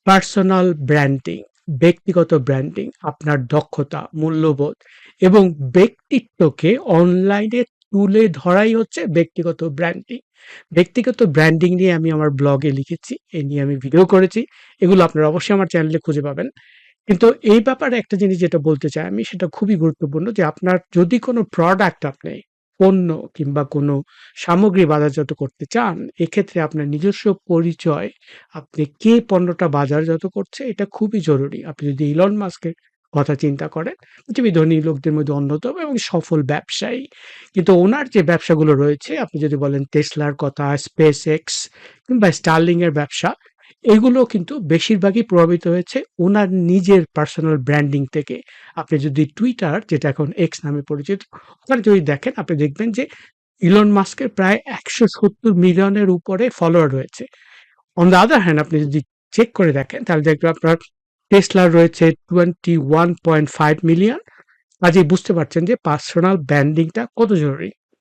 Personal branding, ব্যক্তিগত branding, আপনার দক্ষতা, মূল্যবোধ এবং ব্যক্তিত্বকে অনলাইনে তুলে ধরাই হচ্ছে ব্যক্তিগত ব্র্যান্ডিং। ব্যক্তিগত ব্র্যান্ডিং নিয়ে আমি আমার ব্লগে লিখেছি, এ নিয়ে আমি ভিডিও করেছি। এগুলো আপনারা অবশ্যই আমার চ্যানেলে খুঁজে পাবেন। কিন্তু এই ব্যাপারে একটা জিনিস যেটা বলতে চাই আমি, সেটা খুবই গুরুত্বপূর্ণ যে আপনার যদি কোনো প্রোডাক্ট, আপনি পণ্য কিংবা কোনো সামগ্রী বাজারজাত করতে চান, এক্ষেত্রে আপনার নিজস্ব পরিচয়, আপনি কে পণ্যটা বাজারজাত করছে, এটা খুবই জরুরি। আপনি যদি ইলন মাস্কের কথা চিন্তা করেন, পৃথিবীর ধনী লোকদের মধ্যে অন্যতম এবং সফল ব্যবসায়ী। কিন্তু ওনার যে ব্যবসাগুলো রয়েছে, আপনি যদি বলেন টেসলার কথা, স্পেস এক্স কিংবা স্টারলিং এর ব্যবসা, এগুলো কিন্তু বেশিরভাগই প্রভাবিত হয়েছে উনার নিজের পার্সোনাল ব্র্যান্ডিং থেকে। আপনি যদি টুইটার, যেটা এখন এক্স নামে পরিচিত, ওখানে যদি দেখেন, আপনি দেখবেন যে ইলন মাস্কের প্রায় ১৭০ মিলিয়নের উপরে ফলোয়ার রয়েছে। অন দ্য আদার হ্যান্ড, আপনি যদি চেক করে দেখেন, তাহলে দেখবেন আপনার টেসলার রয়েছে 21.5 মিলিয়ন। কাজেই বুঝতে পারছেন যে পার্সোনাল ব্র্যান্ডিংটা কত জরুরি।